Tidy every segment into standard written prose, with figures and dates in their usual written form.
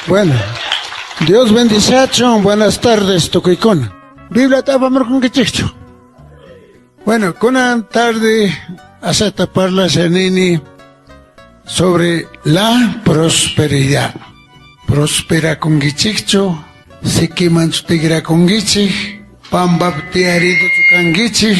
Bueno, Dios bendice, buenas tardes, Toquicón. Biblia tapamar con que Bueno, con una tarde hace tapar la senini sobre la prosperidad. Prospera con gichicho, se queman su tigra con gichi, pambaptearido con gichi,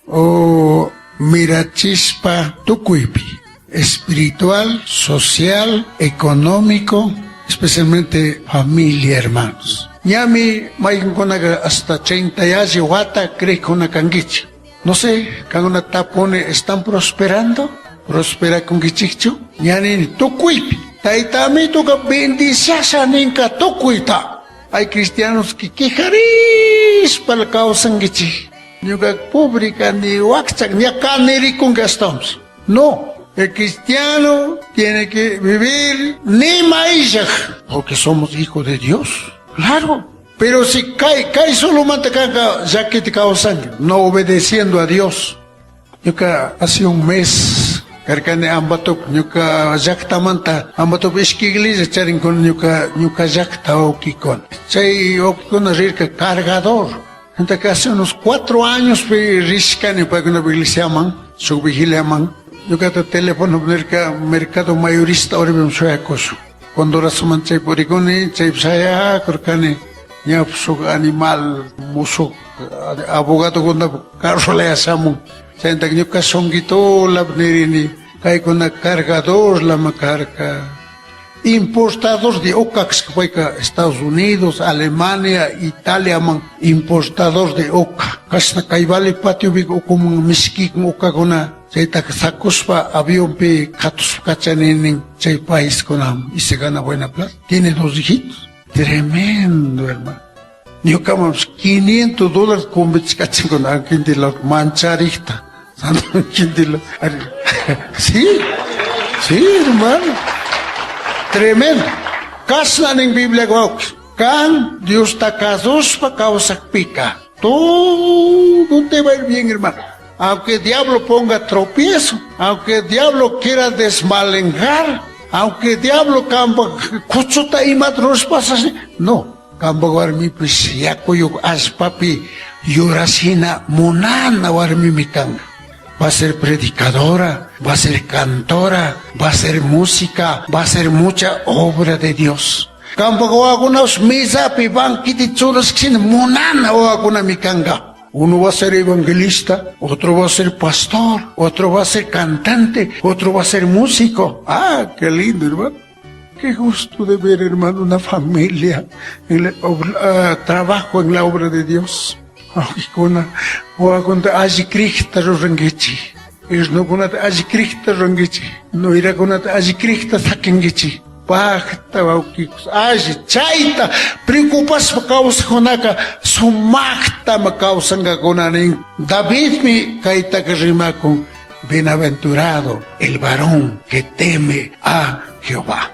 o mirachispa tucuipi. Espiritual, social, económico, especialmente familia, hermanos. Ñami, mayin konaga hasta 30 años, wata, cree con una canguicha. No sé, cuando una tapone están prosperando, prospera con gichicho, ñani tucuipi. Taitami tuka bendiciasa ninka tukuita. Hay cristianos que quejaris para la causa gichi. Ñuga pública ni wakchak, ni acá ni con gastamos. No. El cristiano tiene que vivir ni maízaj, porque somos hijos de Dios. Claro. Pero si cae solo mantecaga, ya que te causan, no obedeciendo a Dios. Yo que hace un mes, carcane ambatok, yo que jactamanta, ambatok esquiglis, charin con yo que jacta okikon. Chay okikon rirka cargador. Entonces hace unos 4 años fui riscane para que una iglesia man, su vigilia man. Yo que teléfono mercado mayorista ahora vemos su acoso. Cuando rasuman chay poricone, chay saya corcane, ya su animal muso abogado cuando carro le hacemos. Chay entak yo que songuito la nerini, cae con la cargador la macarca. Importador de ocax que fue a Estados Unidos, Alemania, Italia, man, importador de oca. Casta caivale patio bigo como un miski con oca con una. Chay sacospa avión pe catus cachanen chay país con am y se gana buena plata. Tiene 2 hijitos. Tremendo, hermano. Yo camamos $500 con bechcachen con alguien de la mancharita. Sí, hermano. Tremendo. Kaslan en Biblia guauk. Kan Dios ta casos pa causa pica. Todo te va a ir bien, hermano. Aunque el diablo ponga tropiezo, aunque el diablo quiera desmalengar, aunque el diablo camba cuchota y matros pasas, no. Camba warmi pues ya coyo as papi yorasina monana warmi mikanga. Va a ser predicadora, va a ser cantora, va a ser música, va a ser mucha obra de Dios. Camba algunos misa pi van kiti churas sin monana o alguna mikanga. Uno va a ser evangelista, otro va a ser pastor, otro va a ser cantante, otro va a ser músico. Ah, qué lindo, hermano. Qué gusto de ver, hermano, una familia, trabajo en la obra de Dios. Ajikrikta rangichi. Es no con ajikrikta rangichi. No irá con ajikrikta sakengichi. Pacta bauquicos, chaita, preocupas pa causa conaka, sumakta ma causa gagonanin. David mi caita que rima con bienaventurado el varón que teme a Jehová.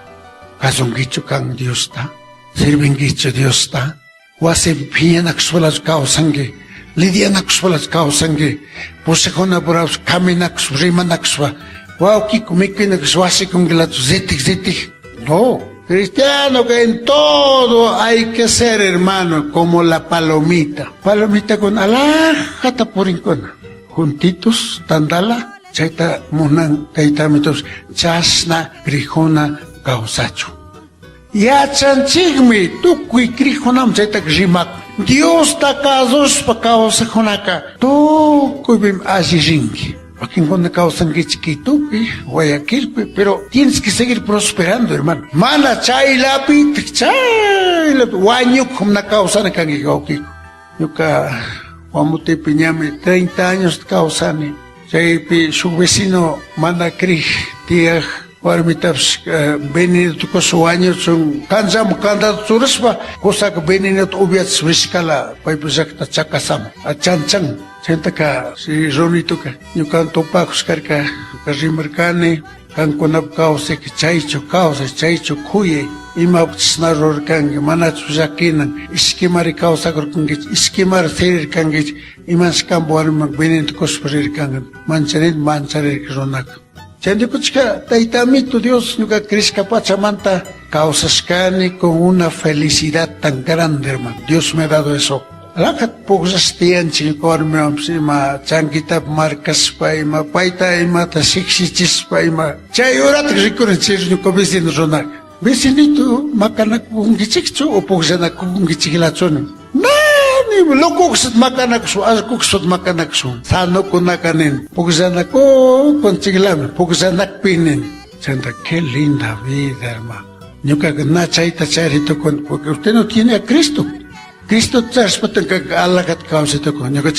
Casonguicho can Dios ta, sirvenguicho Dios ta, wase pianak suelas causangue, lidianak suelas causangue, posecona bravs kaminak rimanak sua, wauquiko mikinak suase con glato zetik. No, cristiano que en todo hay que ser, hermano, como la palomita. Palomita con alájata por rincón. Juntitos, tandala, chaita munan, taitamitos, chasna, grijona, causacho. Ya chanchigmi, tukui grijonam, chaita grimak. Dios ta casos pa causa jonaka. Tukui bim ajiringi. Aquí en causan Gichiquitupi, Guayaquil, pero tienes que seguir prosperando, hermano. Mana chay lapi, guaño como una causa de Kangigoki. Yo ka, Guamuti Piñame, 30 años de causani. Chay su vecino, Mana Kri, tía, Guarmitabs, venir tu coso años, son kanjam, kanda turispa, cosa que venir tu ubiats viscala, paipuzakta chakasam, a chanchan. Sienta ka si Ronito ka yung kanto pa kuskarka karimarkane kan kunab kause ki chaicho kause chaicho kuye ima snaror kan manatsu zakinan iskimari kausa korkung iskimar serir kan iman skam buar magbenin to kosperir kan mancharin ronak Chandicuchka, Taitamito Dios, Nuka Crisca Pachamanta, causascani con una felicidad tan grande, hermano. Dios me ha dado eso. Lakat pugsastian chikorme ma chankitap marcas paima paita ima ta sixichis paima chay orat rikuren chirnu ko vecino ronak vecinito makanak kungichikchu o pugsanak kungichiglachon ni lokuksat makanaksu askuksat makanaksu sano kunakanin pugsanak ko konchiglam pugsanak pinin santa qué linda vida hermano nunca na chaita charito con porque usted no tiene a Cristo. Cristo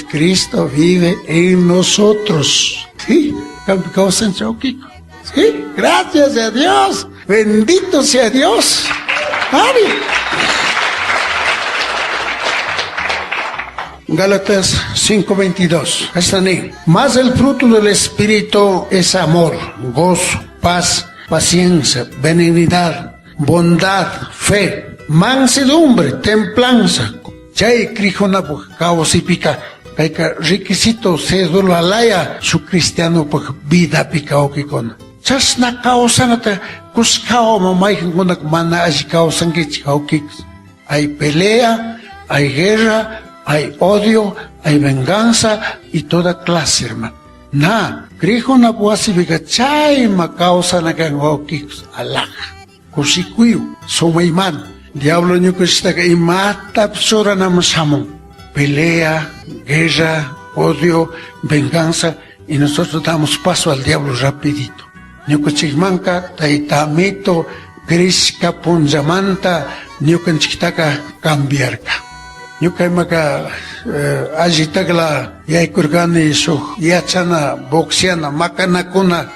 Cristo vive en nosotros. Sí, sí, gracias a Dios. Bendito sea Dios. ¡Ari! Gálatas 5:22. Está ahí. Mas el fruto del Espíritu es amor, gozo, paz, paciencia, benignidad, bondad, fe, mansedumbre, templanza. Chay crijona caosipika, kaika requisito cédula laya su cristiano vida pica okikona. Chasna caosanata kuskao mamay kunak mana ashikaosangich okik. Hay pelea, hay guerra, hay odio, hay venganza y toda clase, hermano. Na, crijona puasipika chay ma caosanakan okik alaj. Kusikuyu, somaiman. Diablo nyukustaka y mata psora namasamon. Pelea, guerra, odio, venganza. Y nosotros damos paso al diablo rapidito. Nyukuchikmanka, taitamito, krishka punjamanta, nyukanchiktaka cambiarka. Nyukaimaka ajitagla yaikurgani su yachana, boxiana, makanakuna,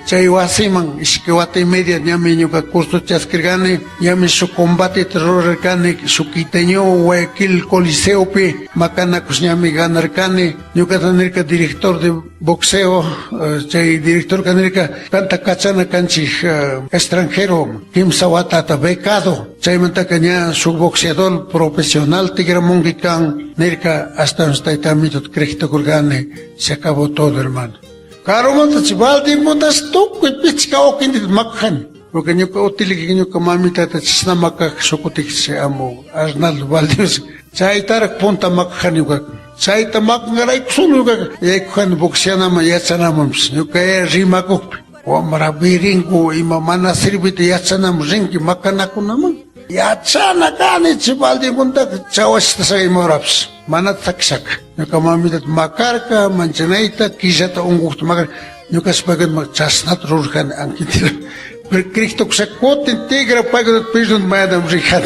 chay wasiman iskiwata y media ñami ñuka curso chaskirgani ñami su combate terrorgani su quiteño Guayaquil Coliseopi makanakus ñami ganarkani ñuka tanirka director de boxeo chay director kanirka kanta kachana kanchik extranjero kimsa watata becado chaymantaka ña su boxeador profesional tigramungi kan nirka hasta nostaitamito krejtokurgani se acabó todo, hermano. Karo mo ta chibaldi mo das tuk pichka okindit makhan. Porque nyuka utili nyuka mamita ta chisna makak sokotik se amo Arnaldo Valdios. Chay tarak punta makhan yuka. Chay ta makngaray kusul yuka. Yekhan boxiana ma yachana mams. Yuka rimakuk. O marabiringu ima mana sirbiti yachana mringi makanaku naman. Yachana kani chibaldi mo ta chawashta sa imoraps. Mana taksak. Nyuka mamitat makarka, manchanaita, kisata unguht makar. Nyuka sebagian chasnat rurkan angkitir. Berkrikto kusakotin tigra pagadot pisnut mayadam rikan.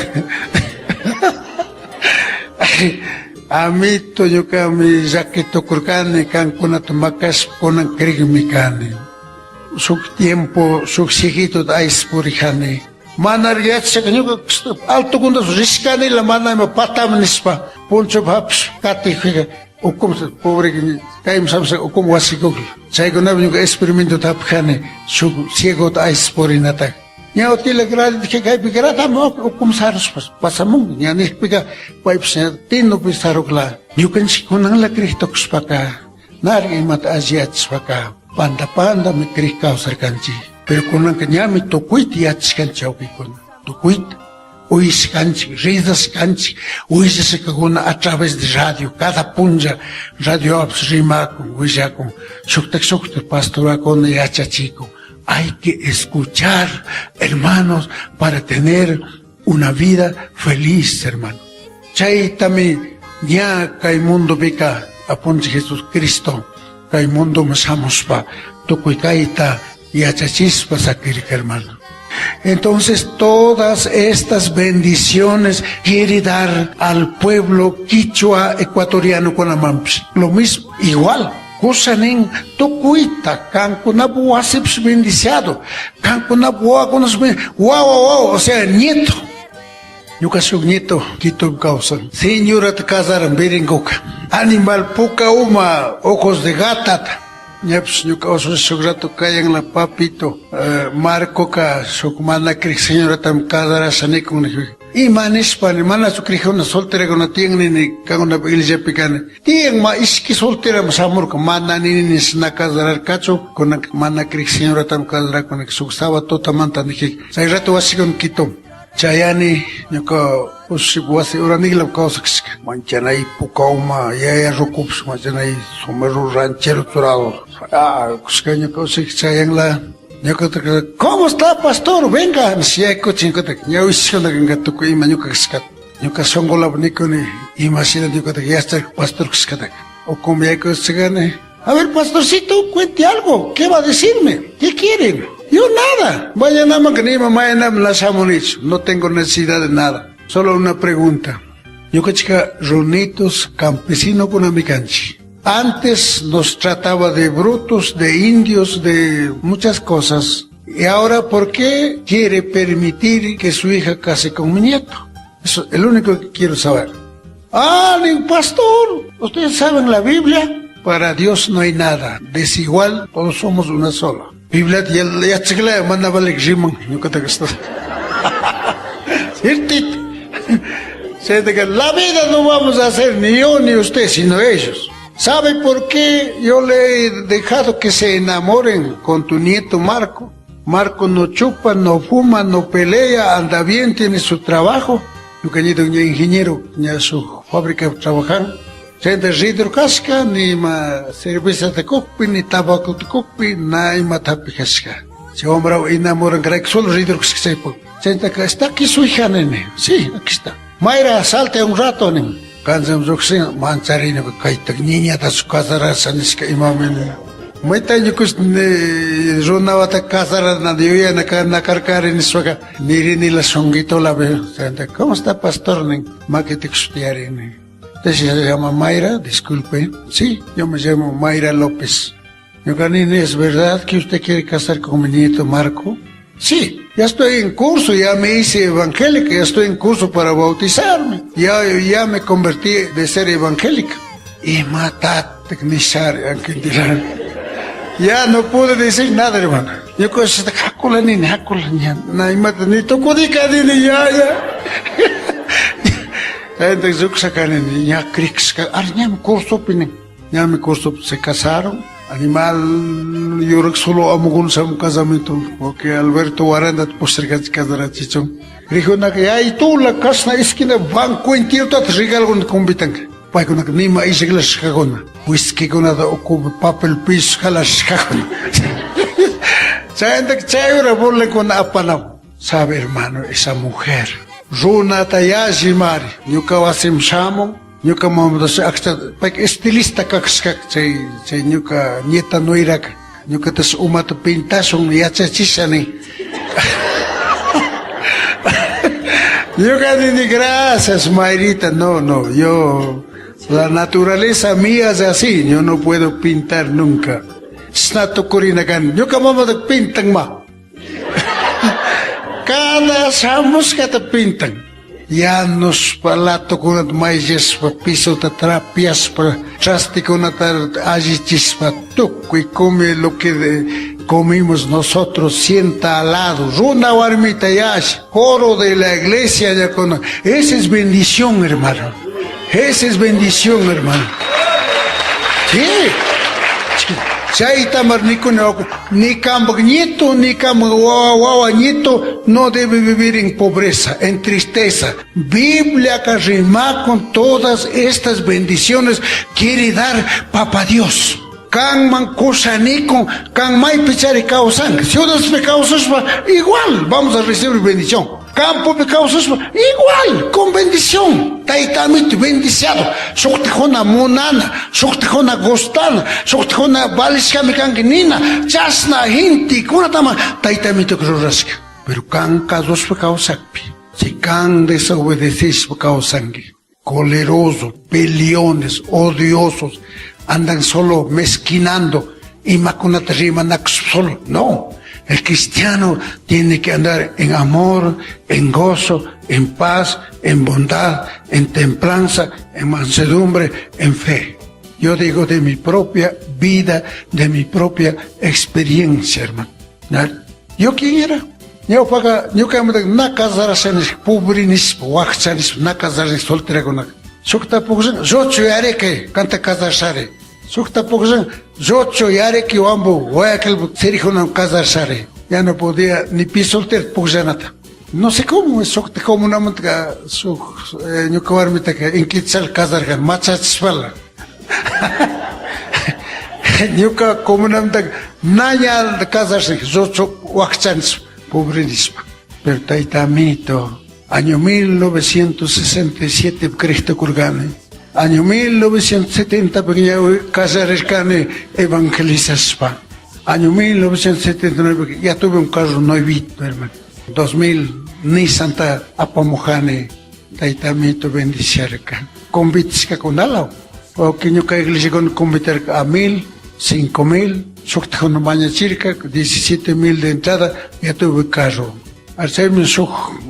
Amito nyuka mi zakito kurkani kan kunat makas kunan krigmikani. Suk tiempo, suk sigito ais purikani. Mana riatsa nyuka alto kundas riskani la mana ma patam nispa. Poncho paps kati kaya ukum pobre kaim samsa ukum wasikog chay ko na yung experimento tapkhane su ciego ta isporinata nya otila grad ke kay bigrata mo ukum saros pasamung nya ni piga pipes tino pisarokla you can see kunang la krihtoks paka nari mat aziats paka panda mi krihkaw sarkanchi pero kunang kanya mi tokuit yats kanchi okikon tokuit Uis canchi, ridas canchi, uis se caguna a través de radio, cada punja, radio abs rimaco, uisaco, sukta pastora con yachachico. Hay que escuchar, hermanos, para tener una vida feliz, hermano. Chay tami, ya kay mundo vika, apunche Jesús Cristo, kay mundo masamos pa, tukuikaita, yachachispa sakirika, hermano. Entonces todas estas bendiciones quiere dar al pueblo quichua ecuatoriano con Amamps. Lo mismo, igual. Kusanin tukuita, kan kunabu asips bendiciado, kan kunabu agunos wow, o sea, nieto. Yukasuk nieto, quito causan. Señora te casaron, beringoka. Animal puka uma, ojos de gata. Nyaps nyuka oso sugrato kayang la papito Marco ka sukmana krik señora tam kadara sanikong Y manes para mana su crija una soltera con una tiene ni con una iglesia picana. Tien ma iski soltera mas amor con mana ni na casar cacho con una mana crija señora tam casar con su sábado tamanta ni que. Sai rato así con quito. Chayani nyoko usibuasi uraniglam kausak manchanai pukauma ya rukups manchanai someru ranchero turado. Kuskaño kausik chayangla. ¿Cómo está, pastor? Venga, si hay coche, ya usico la ganga tuco y mañuca cascat. Ñuca songo la bonico ni imagina que ya está el pastor cascat. O como ya que se gane. A ver, pastorcito, cuente algo. ¿Qué va a decirme? ¿Qué quieren? Yo nada. Vaya nada más que ni mamá en las amonich. No tengo necesidad de nada. Solo una pregunta. Yo que chica ronitos campesino con amicanchi. Antes nos trataba de brutos, de indios, de muchas cosas. Y ahora, ¿por qué quiere permitir que su hija case con mi nieto? Eso es lo único que quiero saber. Pastor, ¿ustedes saben la Biblia? Para Dios no hay nada. Desigual, todos somos una sola. Biblia, ya chicle, manda vale Jimon. Nunca te gustó. La vida no vamos a hacer ni yo ni usted, sino ellos. ¿Sabe por qué yo le he dejado que se enamoren con tu nieto Marco? Marco no chupa, no fuma, no pelea, anda bien, tiene su trabajo. Yo que un ingeniero, ya su fábrica trabajar. Sente ridro casca, ni ma cerveza de copi, ni tabaco de copi, ni ma tapi casca. Se hombre enamoran, creo que solo ridro que se sepa. Sente que está aquí su hija, nene. Sí, aquí está. Mayra, salte un rato, nene. Kanzam zokse mancharina kaitak niña ta su casara saniska imamen. Maita yukus ronawata casara na dioya na karkare ni suaka ni la songuito la veo. ¿Cómo está pastor? Maquete estudiare. Usted se llama Mayra, disculpe. Sí, yo me llamo Mayra López. Yo canine, ¿es verdad que usted quiere casar con mi nieto Marco? Sí, ya estoy en curso, ya me hice evangélica, ya estoy en curso para bautizarme. Ya me convertí de ser evangélica. Y matate, ya no pude decir nada, hermano. Yo con esta jacula ni ni toco de cadena ya. Entonces yo sacan ya crix, ya mi curso, ya mi curso se casaron. Animal, yo creo que solo amo con un casamiento, porque Alberto Guaranda posterga de casar chichón. Dijo, ay, tú la casa esquina banco entero, te regalo con convitan. Pues con ni ma hice la schagona, whisky con nada ocupa papel piso, jala schagona. Saben que chévere borle con apana. Sabe, hermano, esa mujer, Runa Tayashi Mari, yo cabasim shamo. Ñuka mamás hasta estilista kakskak se ñuka nieta no irak ñuka tas umata pintason yachachisani. Ñuka ni gracias Mayrita, no, yo la naturaleza mía es así, yo no puedo pintar nunca. Snato kurinakan, ñuka mamá te pintan ma. Cada samos que te pintan. Ya nos palato con las maíces, piso de trapias, traste con la ajichis, tuco y come lo que comimos nosotros, sienta al lado. Runa warmita yash, coro de la iglesia ya con. Esa es bendición, hermano. Esa es bendición, hermano. Sí. Ni cambañito, ni cambañito no debe vivir en pobreza, en tristeza. Biblia que rima con todas estas bendiciones quiere dar Papa Dios. Can man cosanico, can mai pichari causan. Si otros pecados igual vamos a recibir bendición. Campo pecados igual, con bendición. Taitamit bendiciado. Soktejona monana, soktejona gostana, soktejona balishkamikankinina, chasna hinti, kunatama, taitamito cruraska. Pero can casos pecados sakpi. Si can desobedeces pecados sangue. Colerosos, peleones, odiosos, andan solo mezquinando y macunatarrimanak solo. No. El cristiano tiene que andar en amor, en gozo, en paz, en bondad, en templanza, en mansedumbre, en fe. Yo digo de mi propia vida, de mi propia experiencia, hermano. ¿Yo quién era? Ñuka na casarashanis, pobrinis, wakchanis, na casarnis, solterakunak. Sukta puksan, zocho yareke, canta casarshare. Sukta puksan, zocho yareke wambu, Guayaquil, Serijunam casarshare. Ya no podía ni pi solter puksanata. No sé cómo es, como una montaña, ñuka warmita que en Quetzal casargan, machachpala. Ñuka como una montaña, naya casarse, zocho wakchanis. Pobrenismo. Pero taitamito, año 1967 Cristo Kurgane, año 1970 pequeña Casarescane evangelizaspa, año 1979 ya tuve un carro nuevito, hermano, 2000 ni Santa Apamojane, taitamito bendiciarca, convitisca con alao, o que yo caiga iglesia con convitar a 1000, 5000, Sukta no baña circa 17,000 de entrada, ya tuve carro. Al ser mi suj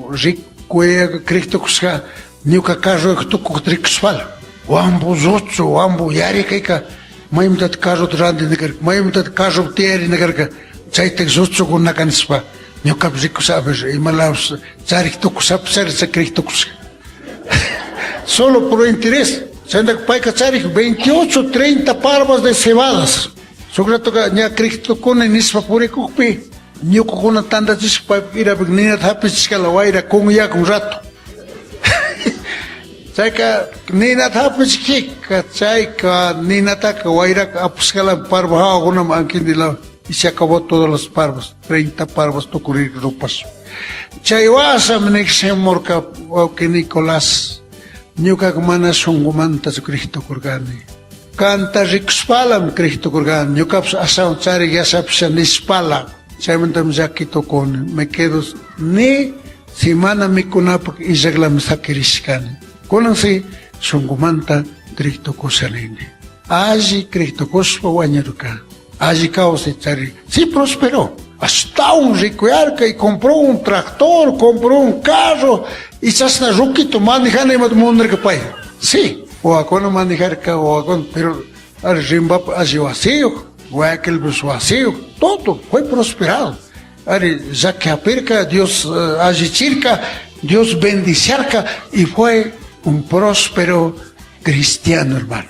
rico Cristo kusha, niuka carro que tu kutrixfal. Wambu zocho, wambu yari kaika, maimtat carro trande negar, maimtat carro tieri negar, chaitek zocho con nakanispa. Niuka rico sabes, y malaus, charik tu kusap ser se Cristo kusha. Solo por interés, sendak paika charik 28, 30 parvas de cebadas. Sugrato ka nya Cristo kone nispa pure kukpi. Nyuko kuna tanda chispa ira nina thapis kala waira kung ya kung rato. Chaika nina thapis kika chaika nina taka waira apus kala parva ha kuna angkin dila y se acabó todos los parvos, 30 parvos tocurir rupas. Chaiwasa menekse morka que Nicolás nyuka kumana sungumanta su Cristo kurgani. Canta rikspalam Cristo Kurgan, yo caps asaun chari ya sapsa nispala, chaymentam jakito con, me quedo ni semana mi kunapak isaglam sakiriskani. Konan si sungumanta Cristo Kusanini. Allí Cristo Kuspa Wañaruka, allí causa chari, sí prosperó. Hasta un ricoarca y compró un tractor, compró un carro y chasna ruquito manejando y mundo que pay. Sí. O acá manejar que o acá, pero al Zimbab así vacío, Guayaquil vacío, todo fue prosperado. Ya que aperca, Dios agicirca, Dios bendiciarca y fue un próspero cristiano, hermano.